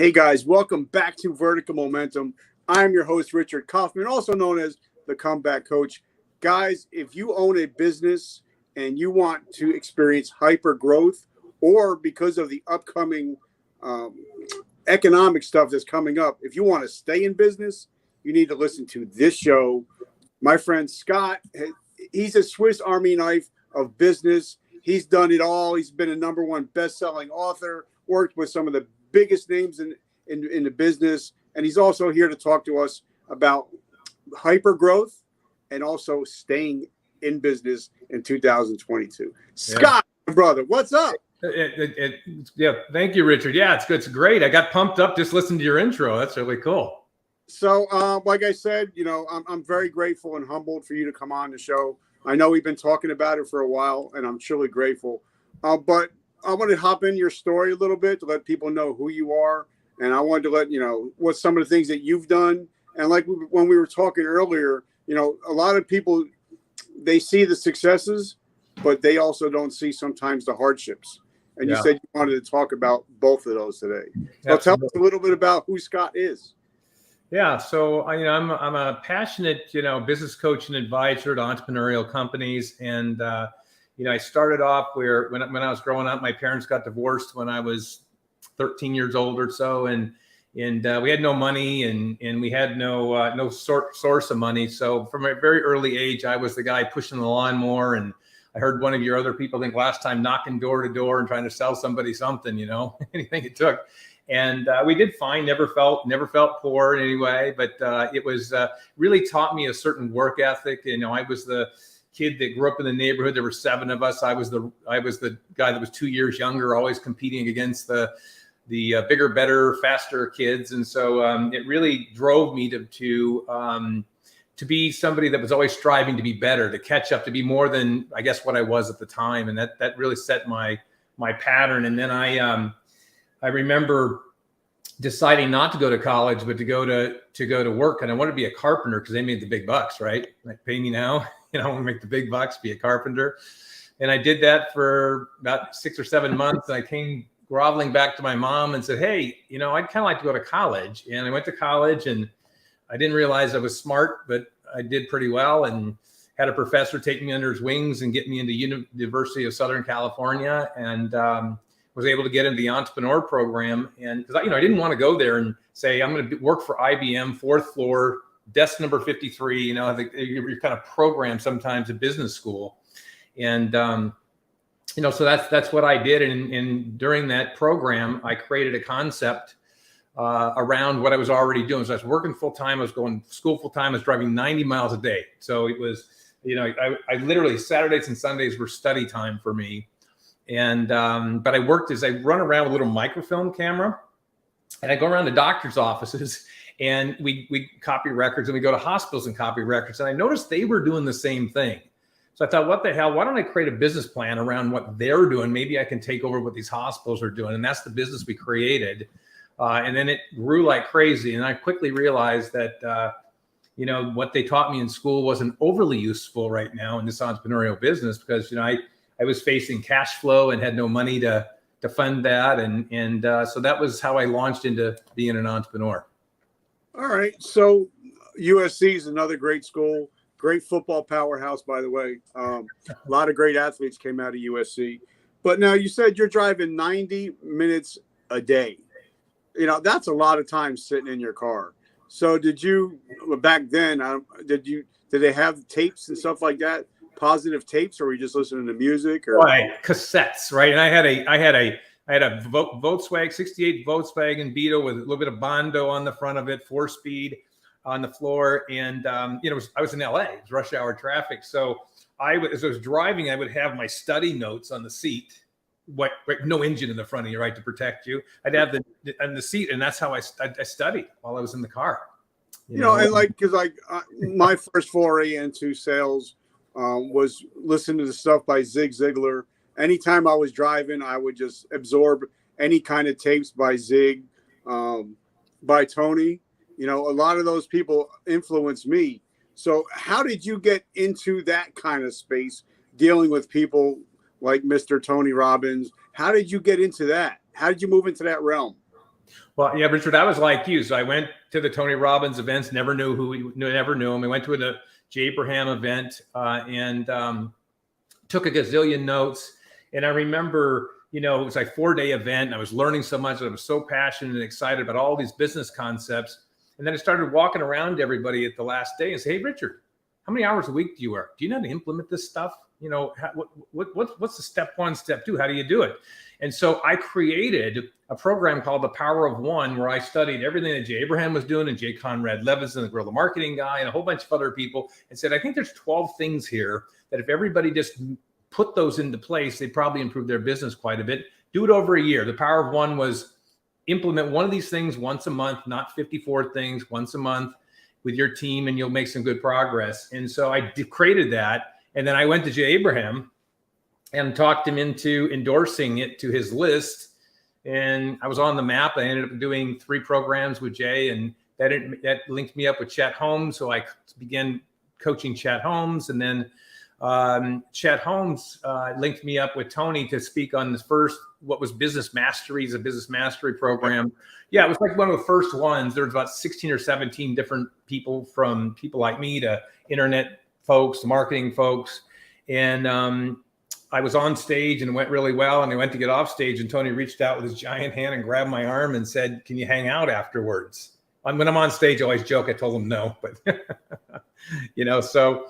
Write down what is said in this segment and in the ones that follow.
Hey guys, welcome back to Vertical Momentum. I'm your host, Richard Kaufman, also known as the Comeback Coach. Guys, if you own a business and you want to experience hyper growth, or because of the upcoming economic stuff that's coming up, if you want to stay in business, you need to listen to this show. My friend Scott, he's a Swiss Army knife of business. He's done it all. He's been a #1 best-selling author, worked with some of the biggest names in the business, and he's also here to talk to us about hyper growth and also staying in business in 2022. Scott, my brother, what's up? Yeah, thank you, Richard. Yeah, it's good. It's great. I got pumped up just listening to your intro. That's really cool. So, like I said, I'm very grateful and humbled for you to come on the show. I know we've been talking about it for a while, and I'm truly grateful. But I want to hop in your story a little bit to let people know who you are. And I wanted to let you know what some of the things that you've done. And like when we were talking earlier, a lot of people, they see the successes, but they also don't see sometimes the hardships. And you said you wanted to talk about both of those today. So tell us a little bit about who Scott is. Yeah, so I'm a passionate business coach and advisor to entrepreneurial companies, and I started off where when I was growing up, my parents got divorced when I was 13 years old or so, and we had no money and we had no source of money. So from a very early age, I was the guy pushing the lawnmower, and I heard one of your other people, I think last time, knocking door to door and trying to sell somebody something, anything it took. And we did fine, never felt poor in any way, but it was really taught me a certain work ethic. I was the kid that grew up in the neighborhood. There were 7 of us. I was the guy that was 2 years younger, always competing against the bigger, better, faster kids. And so it really drove me to be somebody that was always striving to be better, to catch up, to be more than, I guess, what I was at the time. And that really set my pattern. And then I remember deciding not to go to college, but to go to work. And I wanted to be a carpenter because they made the big bucks, right? Like, pay me now. I want to make the big bucks, be a carpenter. And I did that for about 6 or 7 months. And I came groveling back to my mom and said, hey, I'd kind of like to go to college. And I went to college, and I didn't realize I was smart, but I did pretty well, and had a professor take me under his wings and get me into University of Southern California, and was able to get into the entrepreneur program. And because I didn't want to go there and say, I'm going to work for IBM, 4th floor, desk number 53. You're kind of programmed sometimes at business school. And, so that's what I did. And during that program, I created a concept around what I was already doing. So I was working full time. I was going to school full time. I was driving 90 miles a day. So it was, I literally, Saturdays and Sundays were study time for me. And, but I worked as I run around with a little microfilm camera, and I go around to doctors' offices, and we copy records, and we go to hospitals and copy records. And I noticed they were doing the same thing. So I thought, what the hell, why don't I create a business plan around what they're doing? Maybe I can take over what these hospitals are doing. And that's the business we created. And then it grew like crazy. And I quickly realized that, what they taught me in school wasn't overly useful right now in this entrepreneurial business, because, I was facing cash flow and had no money to fund that. And so that was how I launched into being an entrepreneur. All right. So USC is another great school, great football powerhouse, by the way. A lot of great athletes came out of USC. But now you said you're driving 90 minutes a day. That's a lot of time sitting in your car. So did you, back then, did they have tapes and stuff like that? Positive tapes, or were you just listening to music? Or cassettes, right? And I had a Volkswagen 68 Volkswagen Beetle with a little bit of Bondo on the front of it, 4-speed on the floor, and I was in LA, it was rush hour traffic, so as I was driving, I would have my study notes on the seat. No engine in the front of you, right, to protect you. I'd have the seat, and that's how I studied while I was in the car. And my first foray into sales was listening to the stuff by Zig Ziglar. Anytime I was driving, I would just absorb any kind of tapes by Zig, by Tony. A lot of those people influenced me. So how did you get into that kind of space, dealing with people like Mr. Tony Robbins? How did you get into that? How did you move into that realm? Well, yeah, Richard, I was like you. So I went to the Tony Robbins events, never knew never knew him. I went to the J. Abraham event and took a gazillion notes. And I remember, it was like 4-day event. And I was learning so much. I was so passionate and excited about all these business concepts. And then I started walking around to everybody at the last day and say, hey, Richard, how many hours a week do you work? Do you know how to implement this stuff? What's the step one, step two? How do you do it? And so I created a program called The Power of One, where I studied everything that Jay Abraham was doing and Jay Conrad Levinson, the guerrilla marketing guy, and a whole bunch of other people, and said, I think there's 12 things here that if everybody just put those into place, they'd probably improve their business quite a bit. Do it over a year. The Power of One was implement one of these things once a month, not 54 things, once a month with your team, and you'll make some good progress. And so I created that. And then I went to Jay Abraham and talked him into endorsing it to his list. And I was on the map. I ended up doing 3 programs with Jay, and that linked me up with Chet Holmes. So I began coaching Chet Holmes. And then Chet Holmes linked me up with Tony to speak on this first, what was Business Mastery, a business mastery program. Yeah, it was like one of the first ones. There was about 16 or 17 different people, from people like me to internet folks, marketing folks. And I was on stage and it went really well. And I went to get off stage, and Tony reached out with his giant hand and grabbed my arm and said, can you hang out afterwards? When I'm on stage, I always joke. I told him no, but so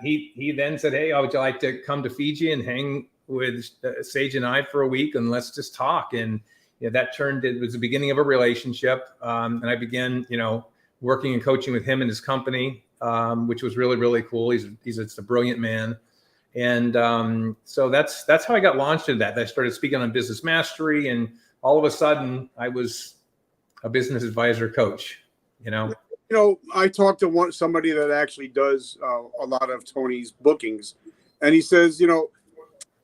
he then said, hey, would you like to come to Fiji and hang with Sage and I for a week, and let's just talk. And that it was the beginning of a relationship. And I began, working and coaching with him and his company, which was really, really cool. He's a brilliant man. And so that's how I got launched into that. I started speaking on business mastery, and all of a sudden I was a business advisor coach, I talked to somebody that actually does a lot of Tony's bookings, and he says,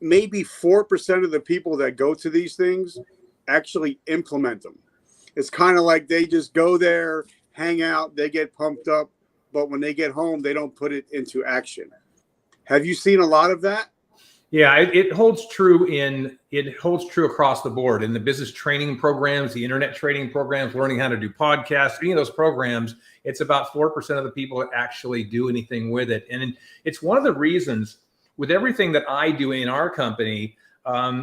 maybe 4% of the people that go to these things actually implement them. It's kind of like they just go there, hang out, they get pumped up, but when they get home, they don't put it into action. Have you seen a lot of that? Yeah, it holds true across the board in the business training programs, the internet training programs, learning how to do podcasts, any of those programs. It's about 4% of the people that actually do anything with it. And it's one of the reasons with everything that I do in our company,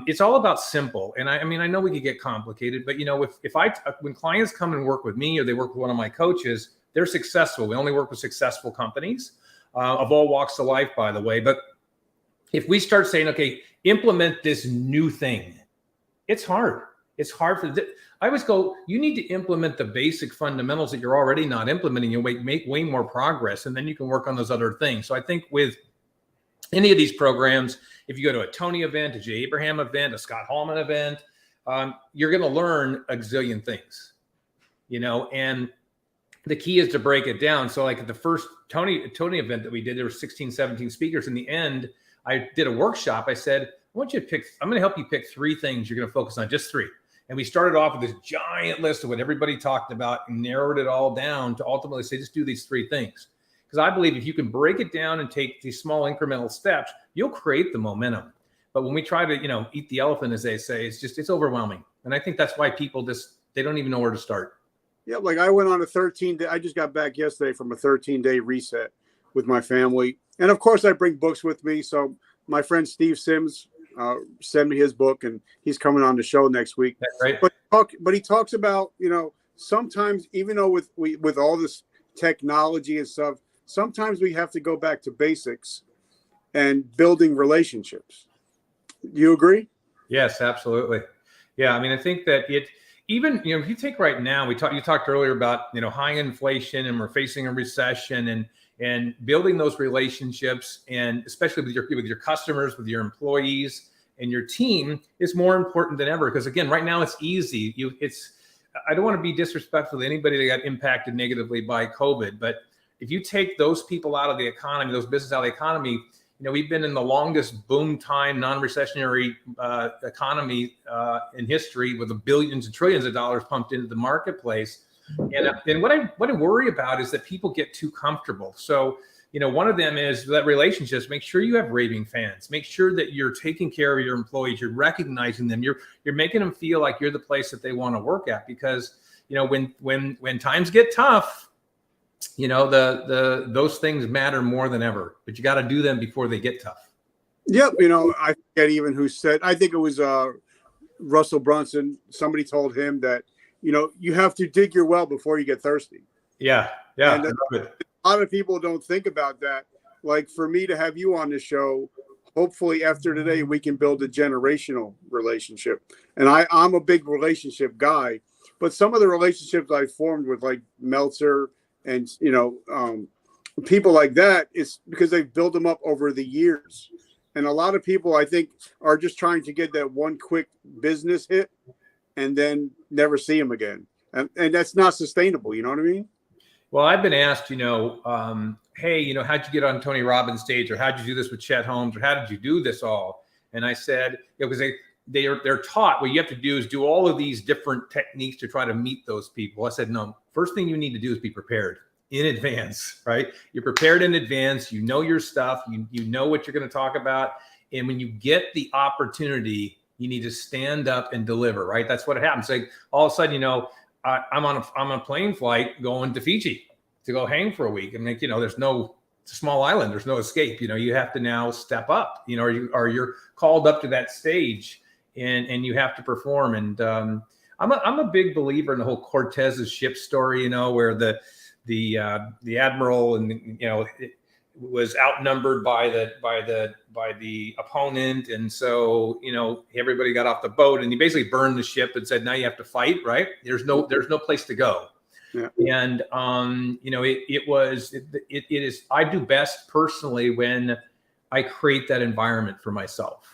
it's all about simple. And I know we could get complicated, but when clients come and work with me, or they work with one of my coaches, they're successful. We only work with successful companies of all walks of life, by the way. But if we start saying, okay, implement this new thing, it's hard. It's hard I always go, you need to implement the basic fundamentals that you're already not implementing. You'll make way more progress, and then you can work on those other things. So I think with any of these programs, if you go to a Tony event, a Jay Abraham event, a Scott Hallman event, you're going to learn a gazillion things, and the key is to break it down. So like at the first Tony event that we did, there were 16, 17 speakers. In the end, I did a workshop. I said, I'm going to help you pick 3 things you're going to focus on, just 3. And we started off with this giant list of what everybody talked about and narrowed it all down to ultimately say, just do these 3 things. Because I believe if you can break it down and take these small incremental steps, you'll create the momentum. But when we try to, eat the elephant, as they say, it's overwhelming. And I think that's why people they don't even know where to start. Yeah, like I went on a 13-day, I just got back yesterday from a 13-day reset with my family. And of course I bring books with me. So my friend Steve Sims sent me his book, and he's coming on the show next week. That's right. But he talks about, sometimes even though with all this technology and stuff, sometimes we have to go back to basics and building relationships. You agree? Yes, absolutely. Yeah. I think that even, if you take right now, you talked earlier about, high inflation, and we're facing a recession, and building those relationships, and especially with your customers, with your employees and your team, is more important than ever. Because again, right now it's easy. I don't want to be disrespectful to anybody that got impacted negatively by COVID, but if you take those people out of the economy, those businesses out of the economy, we've been in the longest boom time, non-recessionary economy in history, with the billions and trillions of dollars pumped into the marketplace. And what I worry about is that people get too comfortable. So, one of them is that relationships. Make sure you have raving fans. Make sure that you're taking care of your employees. You're recognizing them. You're making them feel like you're the place that they want to work at, because, when times get tough, those things matter more than ever, but you got to do them before they get tough. Yep. I forget even who said, I think it was Russell Brunson. Somebody told him that, you have to dig your well before you get thirsty. Yeah. Yeah. And I love it. a lot of people don't think about that. Like, for me to have you on the show, hopefully after today, we can build a generational relationship. And I'm a big relationship guy, but some of the relationships I formed with, like, Meltzer and, people like that, it's because they've built them up over the years. And a lot of people, I think, are just trying to get that one quick business hit and then never see them again. And that's not sustainable. You know what I mean? Well, I've been asked, hey, how'd you get on Tony Robbins' stage, or how'd you do this with Chet Holmes, or how did you do this all? And I said, because they're taught what you have to do is do all of these different techniques to try to meet those people. I said, no, first thing you need to do is be prepared in advance, right? You're prepared in advance. You know your stuff. You know what you're going to talk about. And when you get the opportunity, you need to stand up and deliver, right? That's what happens. Like, all of a sudden, I'm on a plane flight going to Fiji to go hang for a week. And it's a small island. There's no escape. You have to now step up, or you're called up to that stage, and you have to perform. And I'm a big believer in the whole Cortez's ship story, where the admiral and was outnumbered by the opponent, and so everybody got off the boat, and he basically burned the ship and said, now you have to fight, right? There's no place to go. Yeah. And it is, I do best personally when I create that environment for myself,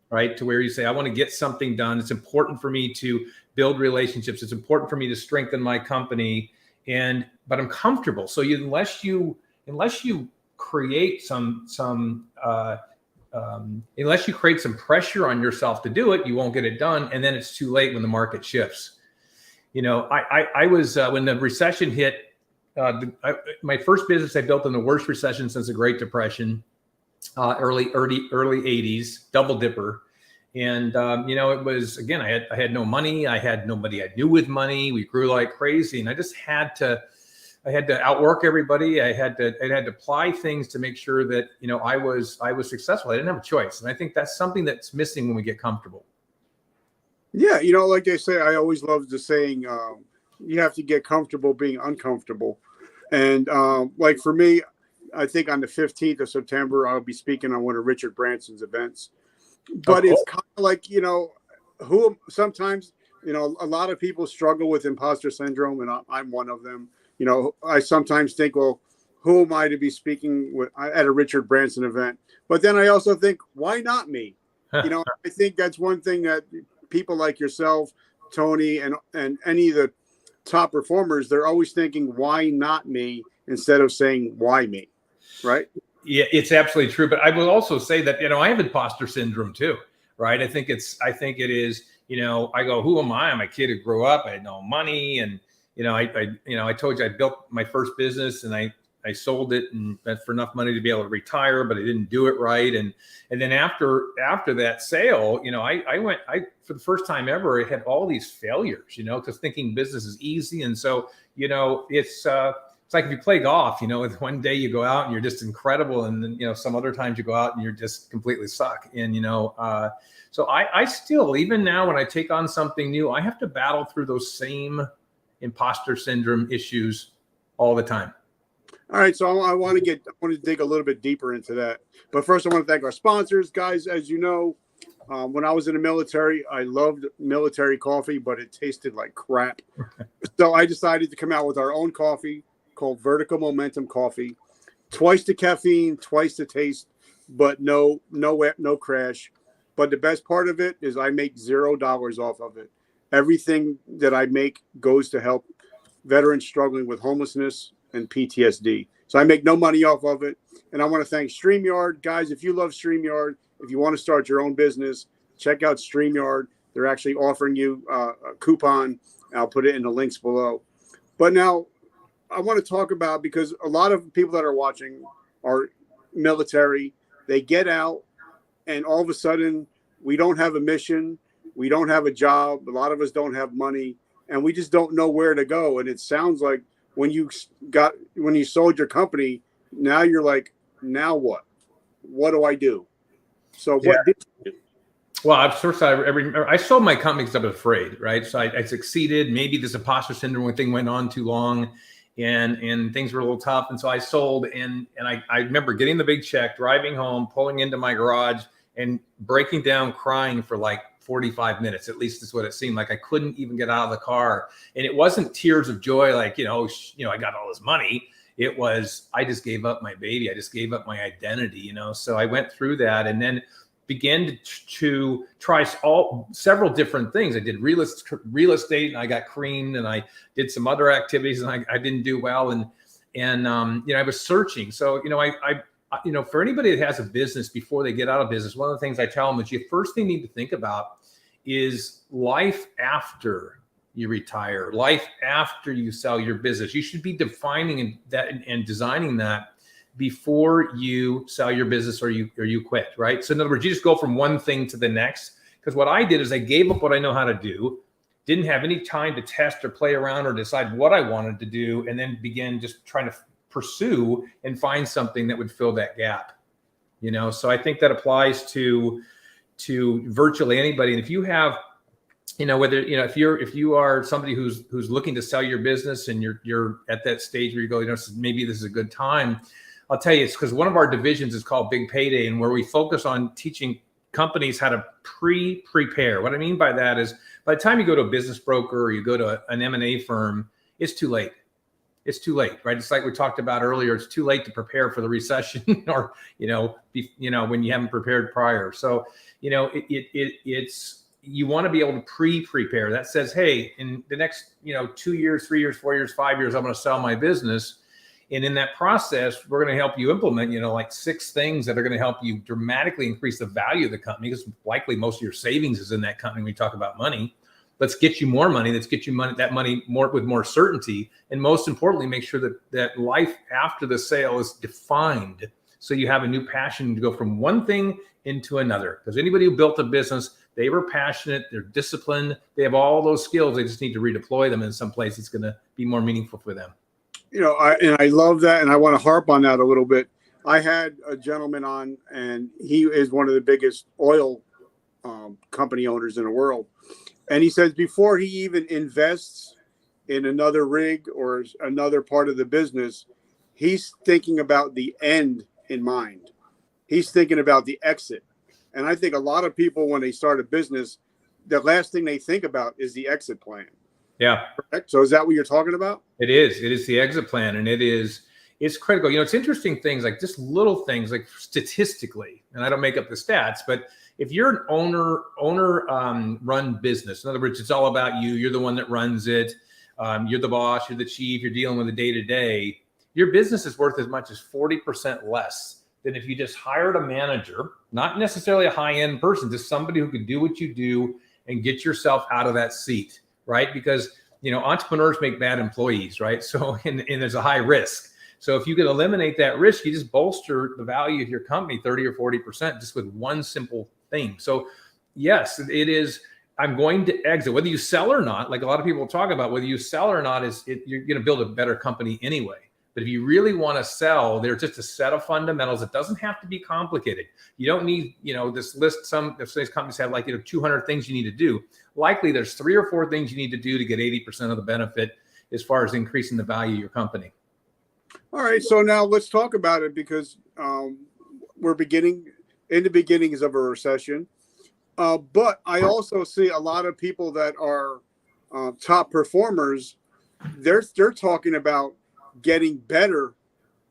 right? To where you say, I want to get something done. It's important for me to build relationships. It's important for me to strengthen my company, but I'm comfortable. So unless you create unless you create some pressure on yourself to do it, you won't get it done. And then it's too late when the market shifts. I was, when the recession hit, my first business I built in the worst recession since the Great Depression, early 80s, double dipper. And, it was, again, I had no money. I had nobody I knew with money. We grew like crazy. And I just had to outwork everybody. I had to apply things to make sure that, I was successful. I didn't have a choice. And I think that's something that's missing when we get comfortable. Yeah. Like they say, I always love the saying, you have to get comfortable being uncomfortable. And like for me, I think on the 15th of September, I'll be speaking on one of Richard Branson's events. But it's kind of like, sometimes, a lot of people struggle with imposter syndrome, and I'm one of them. I sometimes think, well, who am I to be speaking at a Richard Branson event? But then I also think, why not me? I think that's one thing that people like yourself, Tony, and any of the top performers, they're always thinking, why not me, instead of saying, why me? Right? Yeah, it's absolutely true. But I will also say that, I have imposter syndrome too, right? I think it is, I go, who am I? I'm a kid who grew up. I had no money. And, I told you I built my first business, and I sold it and for enough money to be able to retire, but I didn't do it right. And then after that sale, I for the first time ever, I had all these failures, because thinking business is easy. And so, it's like if you play golf, one day you go out and you're just incredible. And then, some other times you go out and you're just completely suck. And, so I still, even now when I take on something new, I have to battle through those same imposter syndrome issues all the time. All right. So I want to dig a little bit deeper into that. But first, I want to thank our sponsors, guys. As you know, when I was in the military, I loved military coffee, but it tasted like crap. So I decided to come out with our own coffee called Vertical Momentum Coffee. Twice the caffeine, twice the taste, but no crash. But the best part of it is I make $0 off of it. Everything that I make goes to help veterans struggling with homelessness and PTSD. So I make no money off of it. And I want to thank StreamYard. Guys, if you love StreamYard, if you want to start your own business, check out StreamYard. They're actually offering you a coupon. I'll put it in the links below. But now I want to talk about, because a lot of people that are watching, are military. They get out, and all of a sudden, we don't have a mission. We don't have a job. A lot of us don't have money, and we just don't know where to go. And it sounds like when you sold your company, now you're like, now what? What do I do? So what did you do? Well, first, I sold my company because I was afraid, right? So I succeeded. Maybe this imposter syndrome thing went on too long, and things were a little tough. And so I sold, and I remember getting the big check, driving home, pulling into my garage, and breaking down, crying for like 45 minutes. At least is what it seemed like. I couldn't even get out of the car, and it wasn't tears of joy, like I got all this money. It was, I just gave up my baby. I just gave up my identity, So I went through that, and then began to try several different things. I did real estate, and I got creamed, and I did some other activities, and I didn't do well. And I was searching. So, for anybody that has a business before they get out of business, one of the things I tell them is first thing you need to think about is life after you retire, life after you sell your business. You should be defining that and designing that before you sell your business or you quit, right? So in other words, you just go from one thing to the next. Because what I did is I gave up what I know how to do, didn't have any time to test or play around or decide what I wanted to do, and then began just trying to pursue and find something that would fill that gap. So I think that applies to virtually anybody. And if you have, if you are somebody who's looking to sell your business and you're at that stage where you go, maybe this is a good time. I'll tell you, it's because one of our divisions is called Big Payday, and where we focus on teaching companies how to prepare. What I mean by that is by the time you go to a business broker or you go to an M&A firm, it's too late. It's too late, right? It's like we talked about earlier. It's too late to prepare for the recession or, when you haven't prepared prior. So, it's, you want to be able to prepare. That says, hey, in the next, 2 years, 3 years, 4 years, 5 years, I'm going to sell my business. And in that process, we're going to help you implement, like 6 things that are going to help you dramatically increase the value of the company, because likely most of your savings is in that company when we talk about money. Let's get you more money. Let's get you that money more with more certainty. And most importantly, make sure that life after the sale is defined. So you have a new passion to go from one thing into another. Because anybody who built a business, they were passionate, they're disciplined, they have all those skills. They just need to redeploy them in some place it's going to be more meaningful for them. I love that, and I want to harp on that a little bit. I had a gentleman on, and he is one of the biggest oil company owners in the world. And he says before he even invests in another rig or another part of the business, he's thinking about the end in mind. He's thinking about the exit. And I think a lot of people, when they start a business, the last thing they think about is the exit plan. Yeah. Correct? So is that what you're talking about? It is. It is the exit plan, and it's critical. It's interesting things like just little things like statistically, and I don't make up the stats, but if you're an owner run business, in other words, it's all about you. You're the one that runs it. You're the boss. You're the chief. You're dealing with the day to day. Your business is worth as much as 40% less than if you just hired a manager, not necessarily a high end person, just somebody who could do what you do and get yourself out of that seat. Right? Because, entrepreneurs make bad employees, right? So, and there's a high risk. So if you can eliminate that risk, you just bolster the value of your company 30 or 40% just with one simple thing. So yes, it is, I'm going to exit, whether you sell or not. Like a lot of people talk about whether you sell or not, you're going to build a better company anyway. But if you really want to sell, there's just a set of fundamentals. It doesn't have to be complicated. You don't need, this list. Some of these companies have 200 things you need to do. Likely there's 3 or 4 things you need to do to get 80% of the benefit as far as increasing the value of your company. All right. So now let's talk about it, because we're in the beginnings of a recession. But I also see a lot of people that are top performers. They're talking about getting better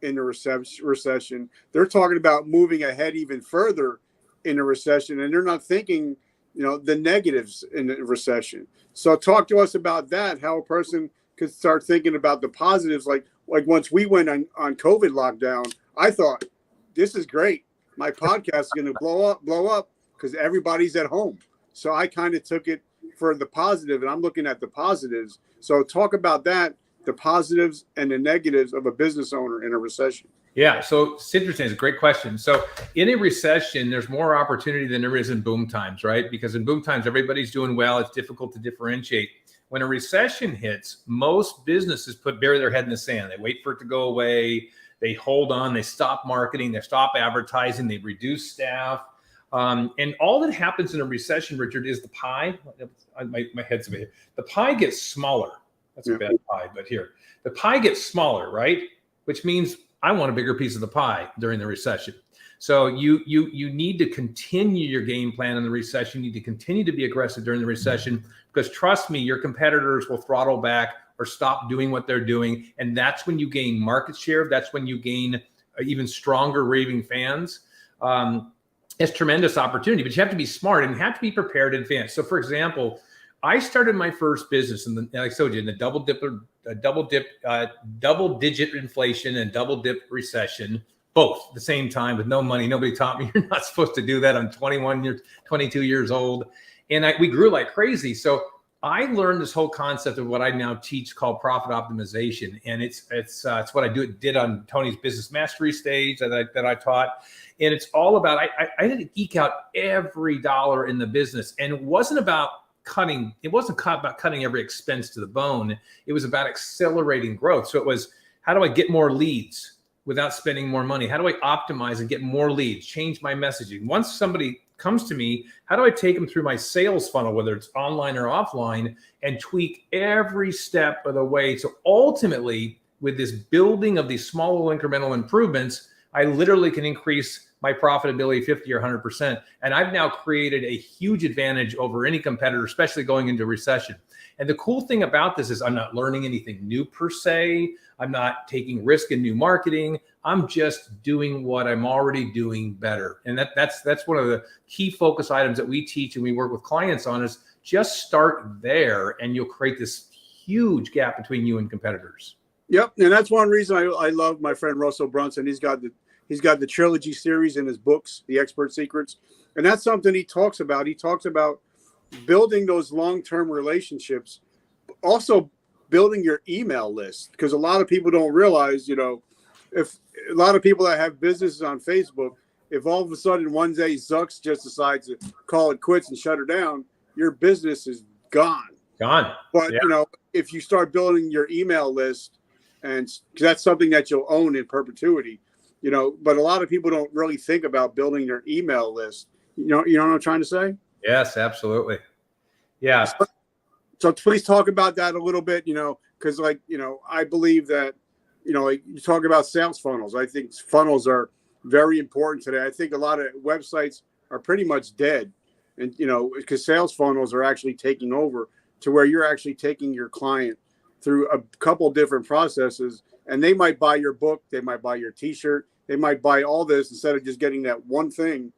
in the recession. They're talking about moving ahead even further in a recession, and they're not thinking, the negatives in the recession. So talk to us about that, how a person could start thinking about the positives. Like once we went on COVID lockdown, I thought, this is great. My podcast is going to blow up because everybody's at home. So I kind of took it for the positive, and I'm looking at the positives. So talk about that, the positives and the negatives of a business owner in a recession. Yeah, so it's interesting. It's a great question. So in a recession, there's more opportunity than there is in boom times, right? Because in boom times, everybody's doing well. It's difficult to differentiate. When a recession hits, most businesses bury their head in the sand. They wait for it to go away. They hold on. They stop marketing. They stop advertising. They reduce staff. And all that happens in a recession, Richard, is the pie. My head's over here. The pie gets smaller. That's a bad pie, but here. The pie gets smaller, right? Which means I want a bigger piece of the pie during the recession. So you need to continue your game plan in the recession. You need to continue to be aggressive during the recession, because trust me, your competitors will throttle back or stop doing what they're doing. And that's when you gain market share. That's when you gain even stronger raving fans. It's tremendous opportunity, but you have to be smart and have to be prepared in advance. So for example, I started my first business in the, like I told you, in the double digit inflation and double dip recession, both at the same time with no money. Nobody taught me you're not supposed to do that. I'm 22 years old. And we grew like crazy. So I learned this whole concept of what I now teach called profit optimization. And it's what I did on Tony's business mastery stage that I taught. And it's all about, I had to eke out every dollar in the business. And it wasn't about cutting every expense to the bone. It was about accelerating growth. So it was, how do I get more leads without spending more money? How do I optimize and get more leads, change my messaging? Once somebody comes to me, how do I take them through my sales funnel, whether it's online or offline, and tweak every step of the way? So ultimately, with this building of these small little incremental improvements, I literally can increase my profitability 50 or 100%. And I've now created a huge advantage over any competitor, especially going into recession. And the cool thing about this is I'm not learning anything new per se. I'm not taking risk in new marketing. I'm just doing what I'm already doing better. And that's one of the key focus items that we teach and we work with clients on, is just start there and you'll create this huge gap between you and competitors. Yep. And that's one reason I love my friend Russell Brunson. He's got the trilogy series in his books, The Expert Secrets. And that's something he talks about. He talks about building those long-term relationships, also building your email list, because a lot of people don't realize, if a lot of people that have businesses on Facebook, if all of a sudden one day Zucks just decides to call it quits and shut her down, your business is gone. But, if you start building your email list, and that's something that you'll own in perpetuity, but a lot of people don't really think about building their email list. You know what I'm trying to say? Yes, absolutely. Yeah. So please talk about that a little bit, because I believe that, you talk about sales funnels. I think funnels are very important today. I think a lot of websites are pretty much dead, and, because sales funnels are actually taking over to where you're actually taking your client through a couple different processes, and they might buy your book. They might buy your t-shirt. They might buy all this. Instead of just getting that one thing,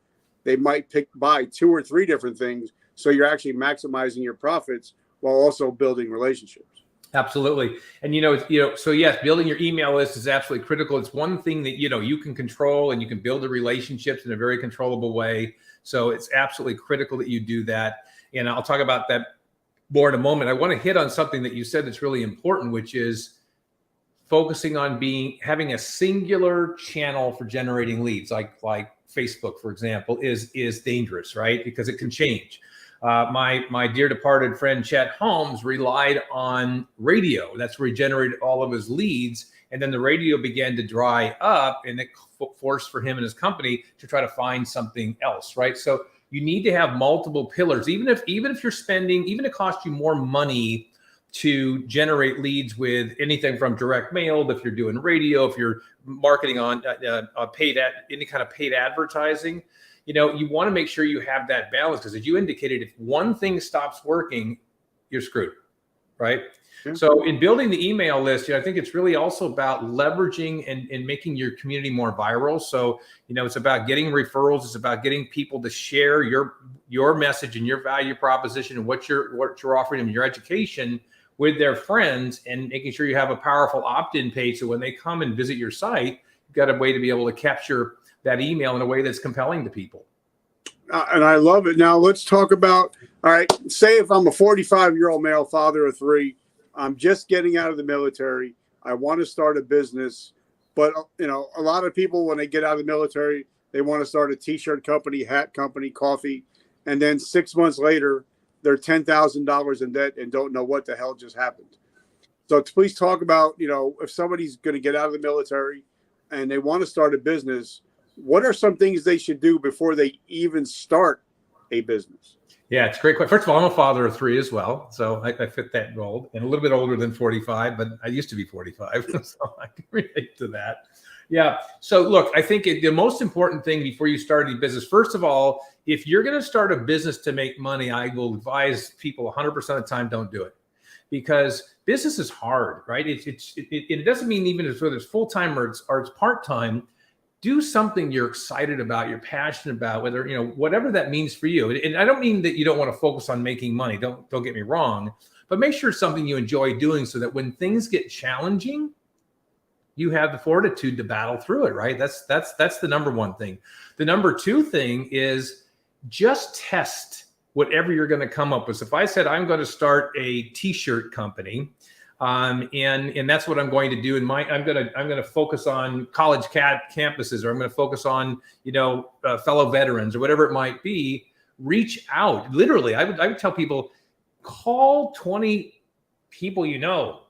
they might buy 2 or 3 different things. So you're actually maximizing your profits while also building relationships. Absolutely. And, so yes, building your email list is absolutely critical. It's one thing that, you can control, and you can build the relationships in a very controllable way. So it's absolutely critical that you do that. And I'll talk about that more in a moment. I want to hit on something that you said that's really important, which is focusing on having a singular channel for generating leads, like Facebook, for example, is dangerous, right? Because it can change. My dear departed friend Chet Holmes relied on radio. That's where he generated all of his leads. And then the radio began to dry up, and it forced for him and his company to try to find something else, right? So you need to have multiple pillars, even if you're spending, even if it costs you more money to generate leads with anything from direct mail, if you're doing radio, if you're marketing on any kind of paid advertising, you want to make sure you have that balance, because as you indicated, if one thing stops working, you're screwed, right? Yeah. So in building the email list, I think it's really also about leveraging and making your community more viral. So, it's about getting referrals. It's about getting people to share your message and your value proposition and what you're offering them, your education, with their friends, and making sure you have a powerful opt-in page. So when they come and visit your site, you've got a way to be able to capture that email in a way that's compelling to people. And I love it. Now let's talk about, all right, say if I'm a 45-year-old male, father of 3, I'm just getting out of the military. I want to start a business. But, a lot of people, when they get out of the military, they want to start a t-shirt company, hat company, coffee. And then 6 months later, they're $10,000 in debt and don't know what the hell just happened. So please talk about, if somebody's going to get out of the military and they want to start a business, what are some things they should do before they even start a business? Yeah, it's a great question. First of all, I'm a father of 3 as well. So I fit that mold, and a little bit older than 45, but I used to be 45. So I can relate to that. Yeah. So look, I think the most important thing before you start any business, first of all, if you're going to start a business to make money, I will advise people 100% of the time, don't do it, because business is hard, right? It doesn't mean even whether it's full-time or it's part-time. Do something you're excited about, you're passionate about, whether, whatever that means for you. And I don't mean that you don't want to focus on making money. Don't get me wrong, but make sure it's something you enjoy doing so that when things get challenging, you have the fortitude to battle through it, right? That's the number one thing. The number two thing is just test whatever you're going to come up with. So if I said I'm going to start a t-shirt company, and that's what I'm going to do. I'm going to focus on college campuses, or I'm going to focus on, fellow veterans or whatever it might be. Reach out. Literally, I would tell people, call 20 people,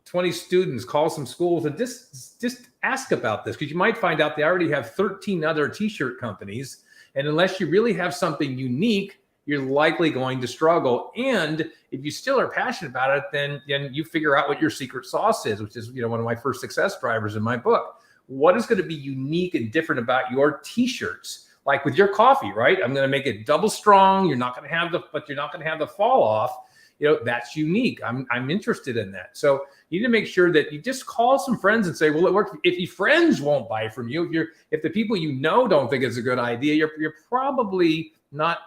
20 students, call some schools, and just ask about this, because you might find out they already have 13 other t-shirt companies. And unless you really have something unique, you're likely going to struggle. And if you still are passionate about it, then you figure out what your secret sauce is, which is, one of my first success drivers in my book. What is going to be unique and different about your t-shirts? Like with your coffee, right? I'm going to make it double strong. You're not going to have the fall off. That's unique. I'm interested in that. So you need to make sure that you just call some friends and say, well, it worked. If your friends won't buy from you, if the people don't think it's a good idea, you're probably not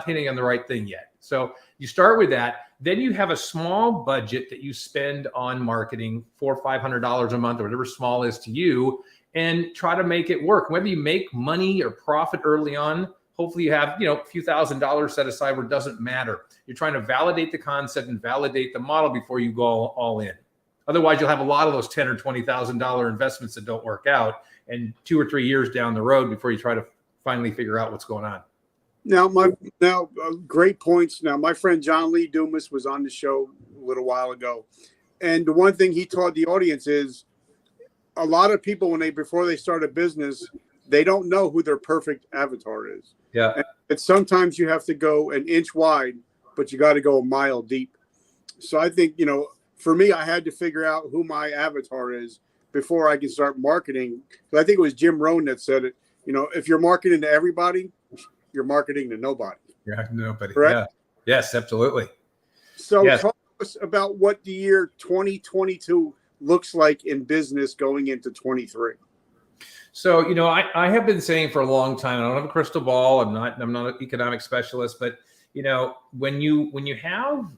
hitting on the right thing yet. So you start with that. Then you have a small budget that you spend on marketing, $400 or $500 a month, or whatever small is to you, and try to make it work. Whether you make money or profit early on, hopefully you have, a few $1,000s set aside where it doesn't matter. You're trying to validate the concept and validate the model before you go all in. Otherwise, you'll have a lot of those $10,000 or $20,000 investments that don't work out, and 2 or 3 years down the road before you try to finally figure out what's going on. Now, great points. Now, my friend John Lee Dumas was on the show a little while ago, and the one thing he taught the audience is a lot of people, before they start a business, they don't know who their perfect avatar is. Yeah. And sometimes you have to go an inch wide, but you got to go a mile deep. So I think, for me, I had to figure out who my avatar is before I can start marketing. So I think it was Jim Rohn that said it. If you're marketing to everybody, you're marketing to nobody. Yeah, nobody. Correct? Yeah. Yes, absolutely. So talk to us about what the year 2022 looks like in business going into 23. So, I have been saying for a long time, I don't have a crystal ball. I'm not an economic specialist, but when you have,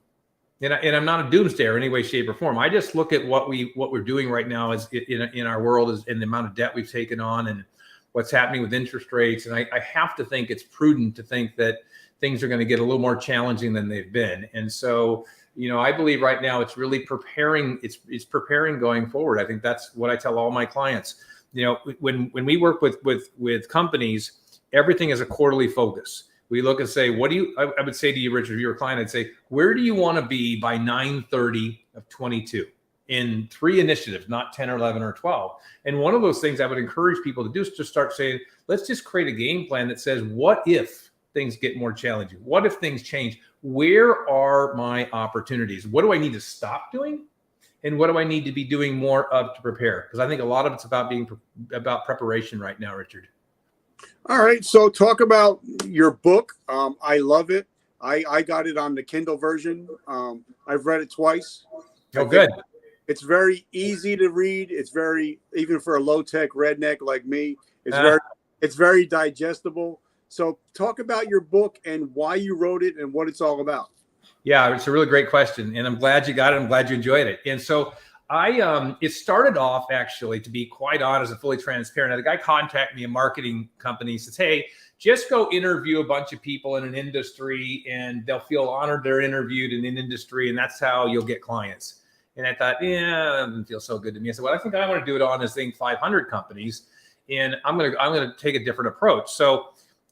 and I'm not a doomsdayer in any way, shape, or form. I just look at what we're doing right now is in our world is in the amount of debt we've taken on and what's happening with interest rates. And I have to think it's prudent to think that things are going to get a little more challenging than they've been. And so, I believe right now it's really preparing. It's preparing going forward. I think that's what I tell all my clients. When we work with companies, everything is a quarterly focus. We look and say, I would say to you, Richard, if you're a client, I'd say, where do you want to be by 9/30 of 22 in 3 initiatives, not 10 or 11 or 12? And one of those things I would encourage people to do is just start saying, let's just create a game plan that says, what if things get more challenging? What if things change? Where are my opportunities? What do I need to stop doing? And what do I need to be doing more of to prepare? Because I think a lot of it's about preparation right now, Richard. All right. So talk about your book. I love it. I got it on the Kindle version. I've read it twice. Oh, good. It's very easy to read. It's even for a low-tech redneck like me, it's very digestible. So talk about your book and why you wrote it and what it's all about. Yeah, it's a really great question, and I'm glad you got it. I'm glad you enjoyed it. And so it started off, actually, to be quite honest and fully transparent. The guy contacted me, a marketing company, says, hey, just go interview a bunch of people in an industry and they'll feel honored they're interviewed in an industry, and that's how you'll get clients. And I thought, yeah, that doesn't feel so good to me. I said, well, I think I want to do it on this Inc. 500 companies, and I'm gonna take a different approach. So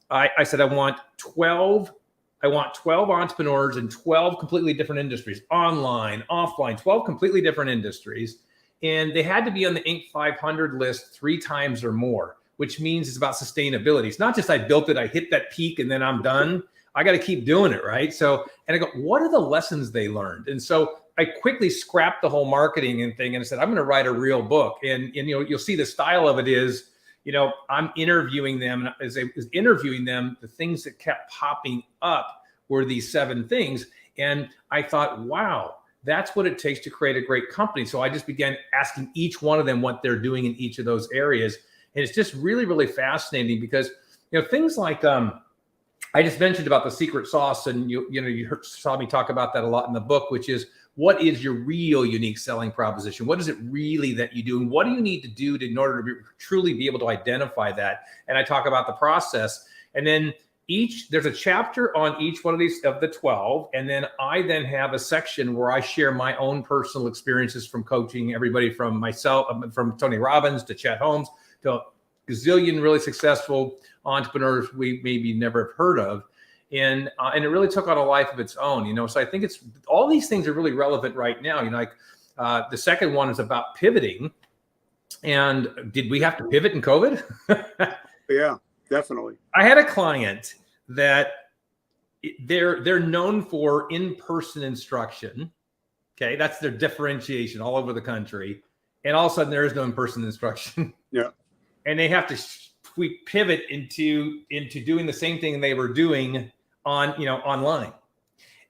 I said I want 12 entrepreneurs in 12 completely different industries, online, offline, 12 completely different industries, and they had to be on the Inc. 500 list 3 times or more, which means it's about sustainability. It's not just I built it, I hit that peak, and then I'm done. I got to keep doing it, right? So, and I go, what are the lessons they learned? And so I quickly scrapped the whole marketing and thing, and I said, I'm going to write a real book. And you'll see the style of it is, I'm interviewing them. As I was interviewing them, the things that kept popping up were these 7 things. And I thought, wow, that's what it takes to create a great company. So I just began asking each one of them what they're doing in each of those areas. And it's just really, really fascinating because, things like, I just mentioned about the secret sauce, and you saw me talk about that a lot in the book, which is, what is your real unique selling proposition? What is it really that you do? And what do you need to do in order to truly be able to identify that? And I talk about the process. And then there's a chapter on each one of these of the 12. And then I have a section where I share my own personal experiences from coaching everybody from myself, from Tony Robbins to Chet Holmes to a gazillion really successful entrepreneurs we maybe never have heard of. And it really took on a life of its own, So I think it's all these things are really relevant right now. The second one is about pivoting. And did we have to pivot in COVID? Yeah, definitely. I had a client that they're known for in-person instruction. Okay, that's their differentiation all over the country. And all of a sudden, there is no in-person instruction. Yeah, and they have to we pivot into doing the same thing they were doing online,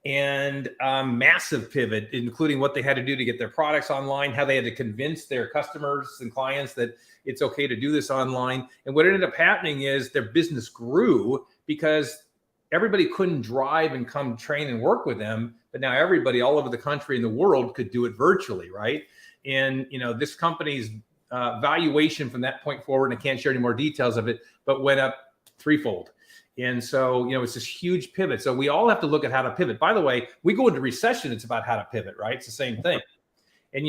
and massive pivot, including what they had to do to get their products online, how they had to convince their customers and clients that it's okay to do this online. And what ended up happening is their business grew because everybody couldn't drive and come train and work with them, but now everybody all over the country and the world could do it virtually, right? And this company's valuation from that point forward, and I can't share any more details of it, but went up 3-fold. And so, it's this huge pivot. So we all have to look at how to pivot. By the way, we go into recession, it's about how to pivot, right? It's the same thing. And,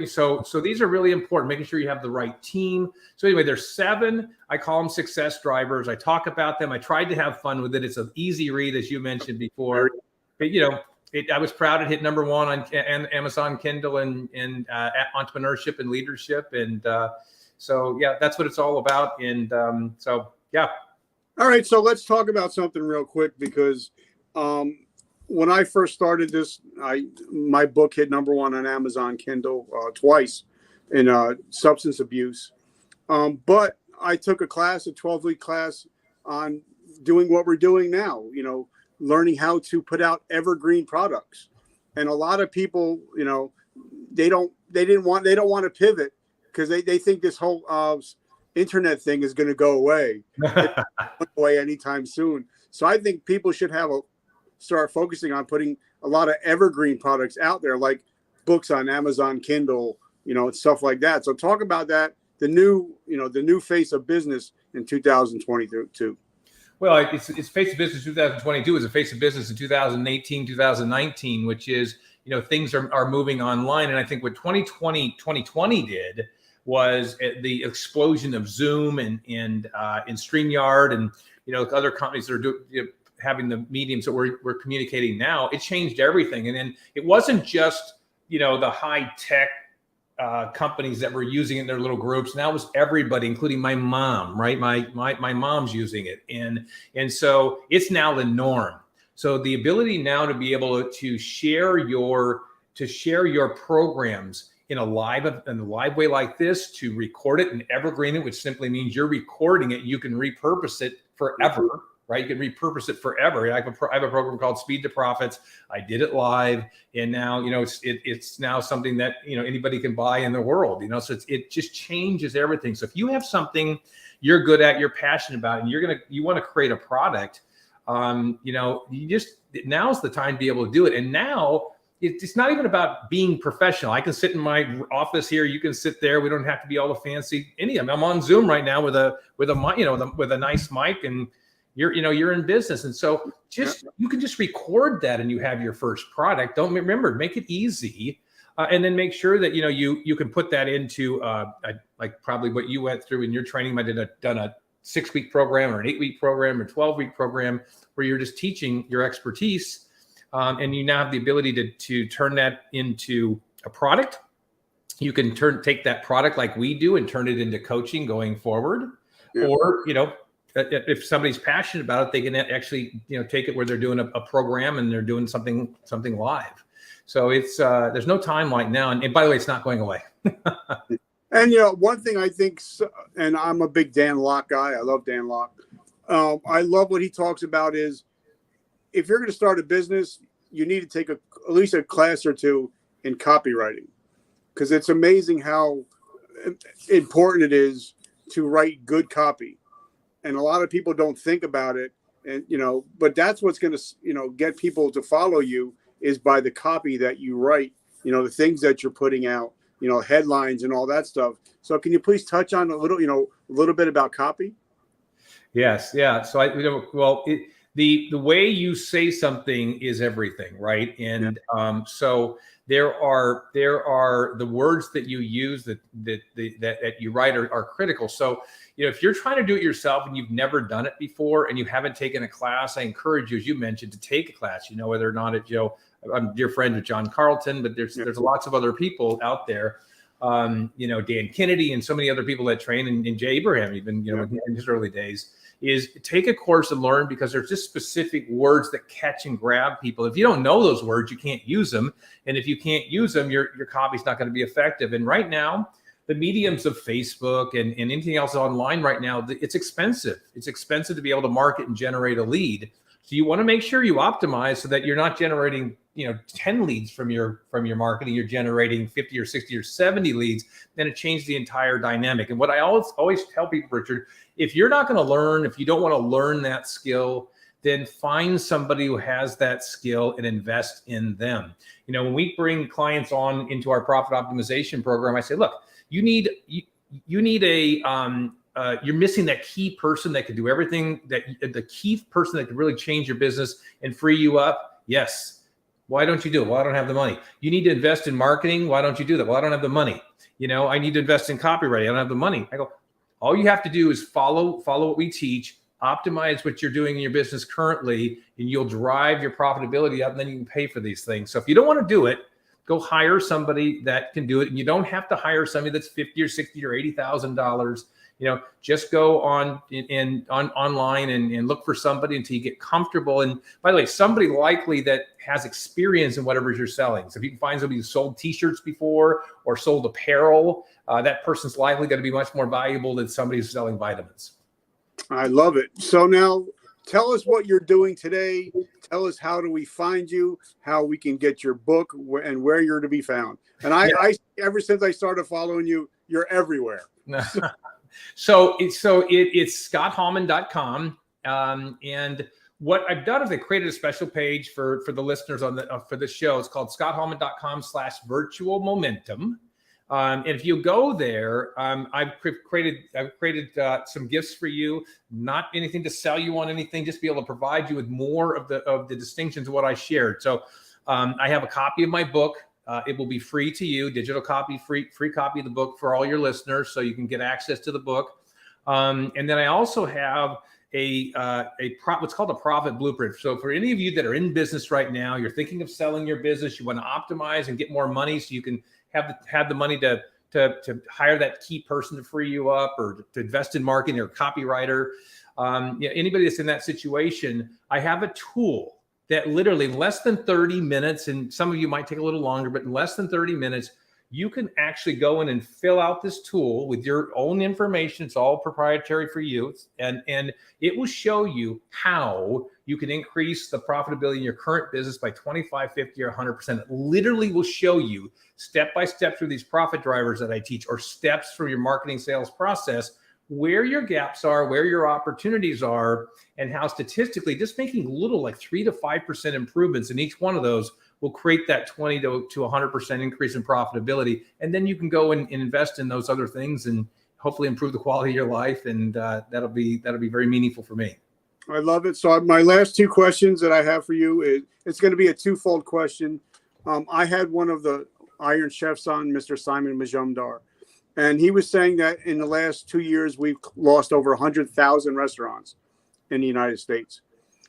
so these are really important, making sure you have the right team. So anyway, there's 7, I call them success drivers. I talk about them. I tried to have fun with it. It's an easy read, as you mentioned before. But, I was proud it hit #1 on Amazon Kindle and entrepreneurship and leadership. And so, yeah, that's what it's all about. And so, yeah. All right. So let's talk about something real quick, because when I first started this, my book hit #1 on Amazon Kindle twice in substance abuse. But I took a 12-week class on doing what we're doing now, learning how to put out evergreen products. And a lot of people, they don't want to pivot because they think this whole internet thing is going to go away. Anytime soon. So I think people should start focusing on putting a lot of evergreen products out there, like books on Amazon Kindle, and stuff like that. So talk about that, the new face of business in 2022. Well, it's face of business 2022 is a face of business in 2018, 2019, which is, things are moving online. And I think what 2020 did was the explosion of Zoom and StreamYard and, other companies that are having the mediums that we're communicating now. It changed everything. And then it wasn't just, the high tech companies that were using it in their little groups. Now it was everybody, including my mom, right? My mom's using it. And so it's now the norm. So the ability now to be able to share your programs in a live way like this, to record it and evergreen it, which simply means you're recording it. You can repurpose it forever, right? You can repurpose it forever. I have a program called Speed to Profits. I did it live, and now it's now something that anybody can buy in the world. So it just changes everything. So if you have something you're good at, you're passionate about, and you want to create a product, now's the time to be able to do it. And now it's not even about being professional. I can sit in my office here. You can sit there. We don't have to be all the fancy. I'm on Zoom right now with a nice mic, and you're in business. And so you can just record that and you have your first product. Make it easy. And then make sure that, you can put that into like probably what you went through in your training. Might have done a 6-week program or an 8-week program or 12-week program where you're just teaching your expertise. And you now have the ability to turn that into a product. You can take that product like we do and turn it into coaching going forward. Yeah. Or, if somebody's passionate about it, they can actually, take it where they're doing a program and they're doing something live. So it's there's no time like now. And by the way, it's not going away. And, one thing I think, and I'm a big Dan Locke guy. I love Dan Locke. I love what he talks about is if you're going to start a business, you need to take at least a class or two in copywriting, because it's amazing how important it is to write good copy. And a lot of people don't think about it. And, but that's what's going to, get people to follow you is by the copy that you write, the things that you're putting out, headlines and all that stuff. So can you please touch on a little bit about copy? Yes. Yeah. So the way you say something is everything, right? And so there are the words that you use that you write are critical. So if you're trying to do it yourself and you've never done it before and you haven't taken a class, I encourage you, as you mentioned, to take a class. Whether or not I'm dear friend with John Carlton, but there's lots of other people out there. Dan Kennedy and so many other people that train, and Jay Abraham even in his early days. Is take a course and learn, because there's just specific words that catch and grab people. If you don't know those words, you can't use them. And if you can't use them, your copy's not going to be effective. And right now, the mediums of Facebook and anything else online right now, it's expensive. It's expensive to be able to market and generate a lead. So you want to make sure you optimize so that you're not generating 10 leads from your marketing. You're generating 50 or 60 or 70 leads. Then it changed the entire dynamic. And what I always tell people, Richard, if you're not going to learn, if you don't want to learn that skill, then find somebody who has that skill and invest in them. When we bring clients on into our profit optimization program, I say, look, you need you're missing that key person that could do everything, the key person that could really change your business and free you up. Yes. Why don't you do it? Well, I don't have the money. You need to invest in marketing. Why don't you do that? Well, I don't have the money. I need to invest in copywriting. I don't have the money. I go, all you have to do is follow what we teach, optimize what you're doing in your business currently, and you'll drive your profitability up, and then you can pay for these things. So if you don't want to do it, go hire somebody that can do it. And you don't have to hire somebody that's $50 or $60 or $80,000. Just go on online and look for somebody until you get comfortable. And by the way, somebody likely that has experience in whatever you're selling. So if you can find somebody who sold T-shirts before or sold apparel, that person's likely going to be much more valuable than somebody who's selling vitamins. I love it. So now tell us what you're doing today. Tell us, how do we find you, how we can get your book, and where you're to be found. And I ever since I started following you, you're everywhere. So it's scotthallman.com. And what I've done is I created a special page for the listeners for the show. It's called scotthallman.com/virtual momentum. And if you go there, I've created some gifts for you, not anything to sell you on anything, just be able to provide you with more of the distinctions of what I shared. So I have a copy of my book. It will be free to you, digital copy, free copy of the book for all your listeners, so you can get access to the book. And then I also have what's called a profit blueprint. So for any of you that are in business right now, you're thinking of selling your business, you want to optimize and get more money so you can have the money to hire that key person to free you up, or to invest in marketing, or copywriter. Anybody that's in that situation, I have a tool that literally in less than 30 minutes, and some of you might take a little longer, but in less than 30 minutes, you can actually go in and fill out this tool with your own information. It's all proprietary for you. And it will show you how you can increase the profitability in your current business by 25, 50, or 100%. It literally will show you step by step through these profit drivers that I teach, or steps from your marketing sales process, where your gaps are, where your opportunities are, and how statistically just making little, like 3 to 5% improvements in each one of those will create that 20 to 100% increase in profitability. And then you can go and invest in those other things and hopefully improve the quality of your life. And that'll be very meaningful for me. I love it. So my last two questions that I have for you is, it's going to be a twofold question. I had one of the Iron Chef's son, Mr. Simon Majumdar. And he was saying that in the last 2 years, we've lost over 100,000 restaurants in the United States.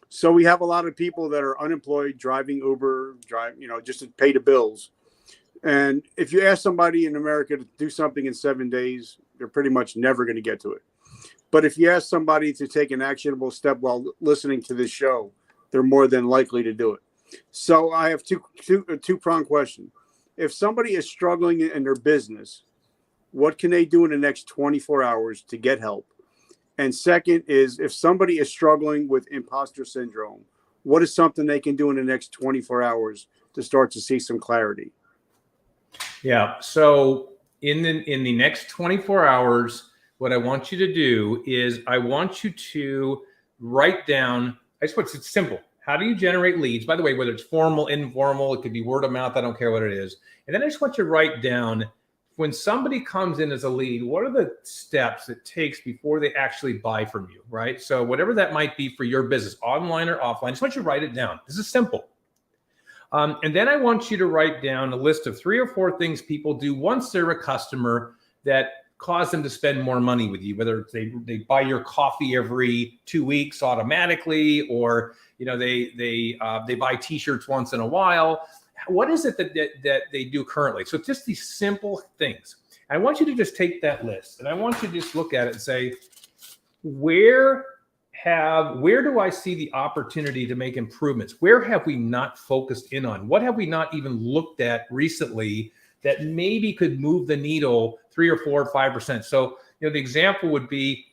So we have a lot of people that are unemployed, driving Uber, just to pay the bills. And if you ask somebody in America to do something in 7 days, they're pretty much never going to get to it. But if you ask somebody to take an actionable step while listening to this show, they're more than likely to do it. So I have a two-pronged question. If somebody is struggling in their business, what can they do in the next 24 hours to get help? And second is, if somebody is struggling with imposter syndrome, what is something they can do in the next 24 hours to start to see some clarity? Yeah. So in the next 24 hours, what I want you to do is I want you to write down, it's simple. How do you generate leads? By the way, whether it's formal, informal, it could be word of mouth, I don't care what it is. And then I just want you to write down, when somebody comes in as a lead, what are the steps it takes before they actually buy from you, right? So whatever that might be for your business, online or offline, I just want you to write it down. This is simple. And then I want you to write down a list of 3 or 4 things people do once they're a customer that cause them to spend more money with you, whether they buy your coffee every 2 weeks automatically, or they buy T-shirts once in a while. What is it that they do currently? So just these simple things. I want you to just take that list and I want you to just look at it and say, where do I see the opportunity to make improvements? Where have we not focused in on? What have we not even looked at recently that maybe could move the needle 3 or 4 or 5%? So, the example would be,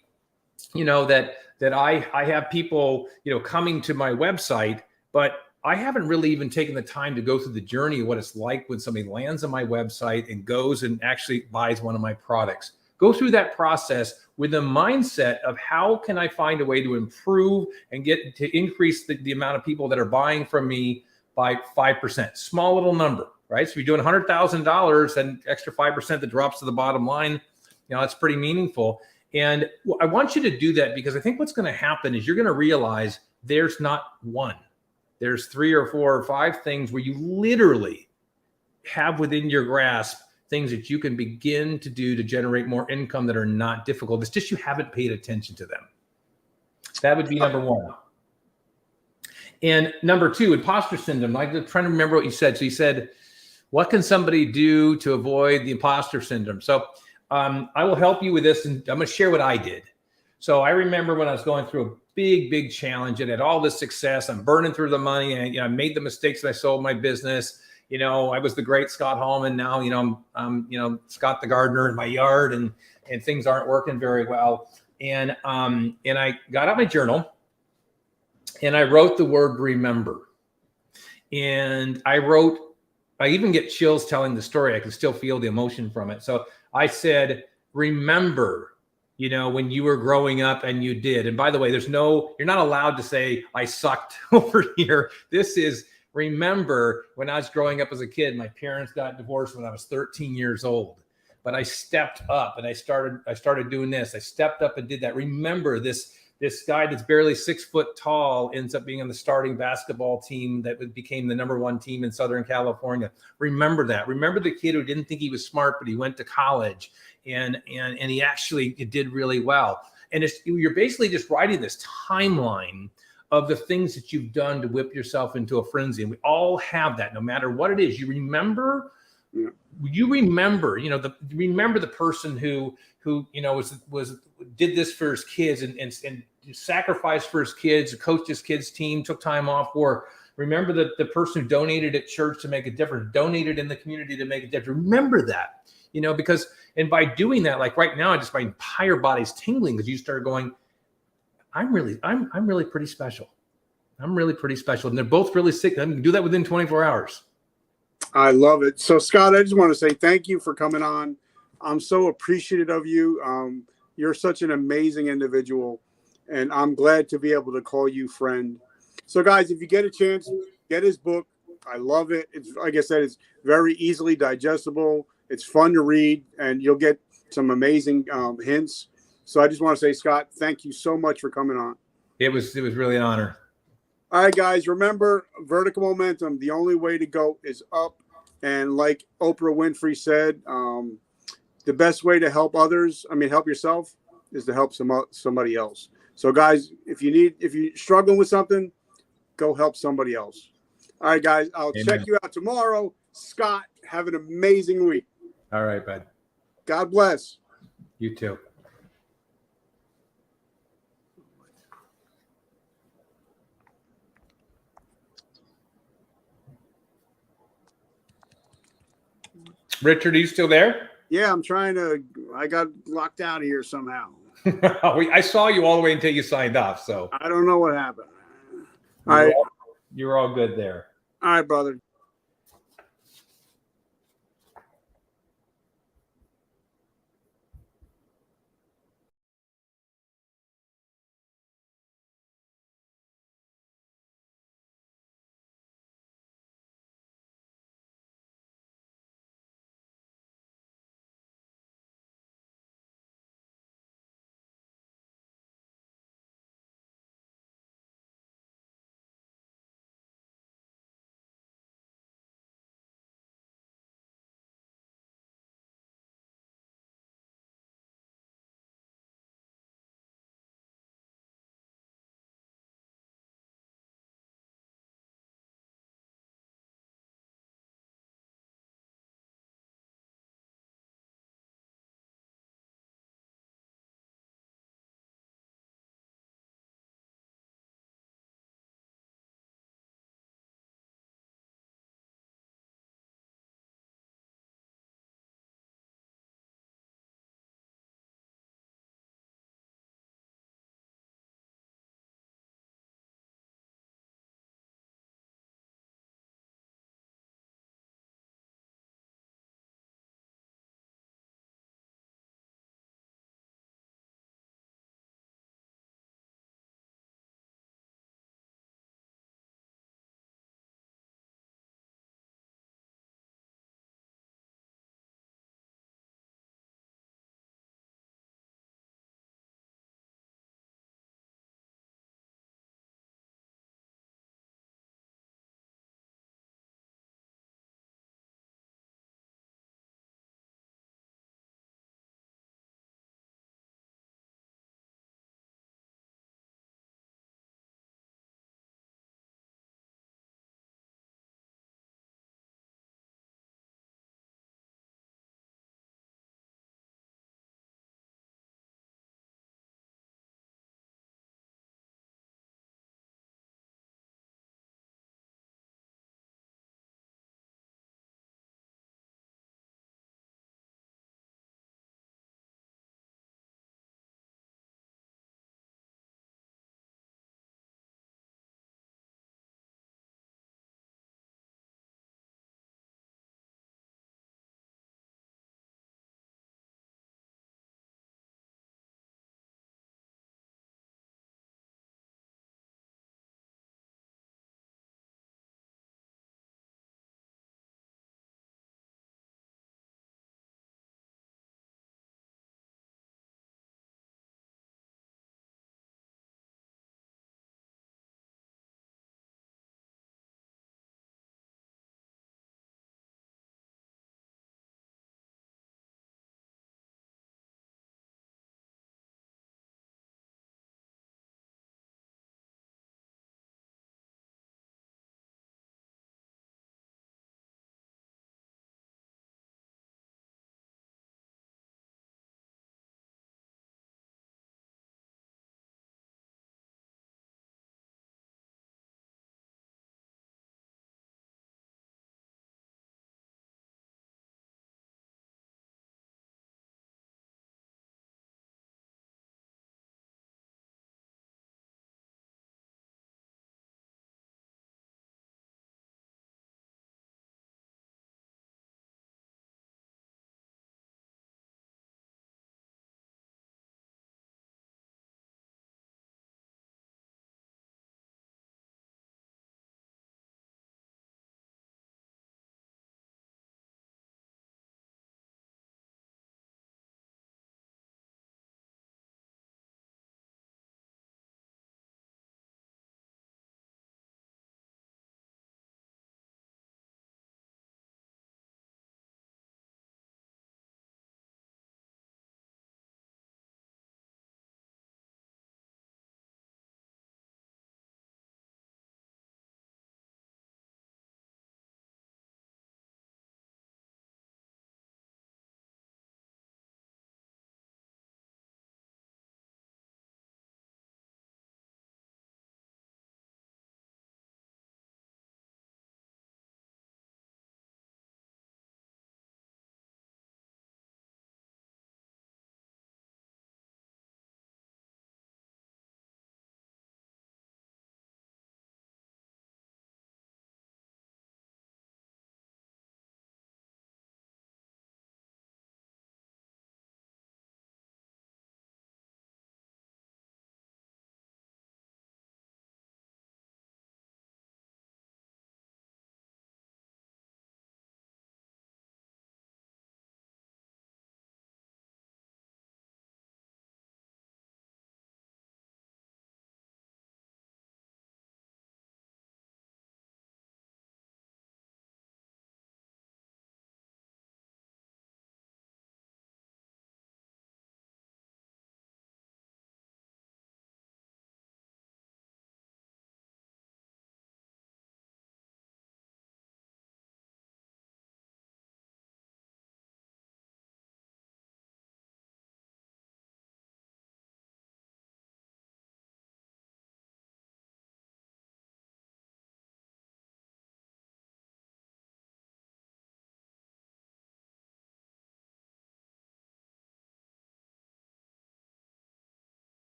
that I have people, coming to my website, but I haven't really even taken the time to go through the journey of what it's like when somebody lands on my website and goes and actually buys one of my products. Go through that process with a mindset of how can I find a way to improve and get to increase the amount of people that are buying from me by 5%. Small little number, right? So if you're doing $100,000 and extra 5% that drops to the bottom line, that's pretty meaningful. And I want you to do that because I think what's going to happen is you're going to realize there's not one. There's 3 or 4 or 5 things where you literally have within your grasp things that you can begin to do to generate more income that are not difficult. It's just you haven't paid attention to them. That would be number 1. And number 2, imposter syndrome. I'm trying to remember what you said. So you said, what can somebody do to avoid the imposter syndrome? So I will help you with this, and I'm going to share what I did. So I remember when I was going through a big challenge and had all this success, I'm burning through the money, and I made the mistakes that I sold my business. I was the great Scott Hallman. Now, I'm Scott the gardener in my yard, and things aren't working very well. And I got out my journal and I wrote the word remember. And I even get chills telling the story. I can still feel the emotion from it. So I said, remember, when you were growing up and you did. And by the way, you're not allowed to say I sucked over here. This is, remember when I was growing up as a kid, my parents got divorced when I was 13 years old, but I stepped up and I started doing this. I stepped up and did that. Remember this guy that's barely 6 foot tall ends up being on the starting basketball team that became the number 1 team in Southern California. Remember that. Remember the kid who didn't think he was smart, but he went to college and he actually did really well. And you're basically just writing this timeline of the things that you've done to whip yourself into a frenzy. And we all have that, no matter what it is. You remember, remember the person who did this for his kids and sacrificed for his kids, coached his kids' team, took time off work. Remember the person who donated at church to make a difference, donated in the community to make a difference. Remember that, because, and by doing that, like right now, just my entire body's tingling because you started going, I'm really pretty special. I'm really pretty special. And they're both really sick. I can do that within 24 hours. I love it. So Scott, I just want to say thank you for coming on. I'm so appreciative of you. You're such an amazing individual, and I'm glad to be able to call you friend. So guys, if you get a chance, get his book. I love it. It's, like I said, it's very easily digestible. It's fun to read, and you'll get some amazing hints. So I just want to say, Scott, thank you so much for coming on. It was really an honor. All right, guys, remember vertical momentum. The only way to go is up. And like Oprah Winfrey said, the best way to help others, help yourself, is to help somebody else. So guys, if you're struggling with something, go help somebody else. All right, guys, I'll Amen. check you out tomorrow. Scott, have an amazing week. All right, bud. God bless. You too. Richard, are you still there? Yeah, I got locked out of here somehow. I saw you all the way until you signed off. So I don't know what happened. All right. You were all good there. All right, brother.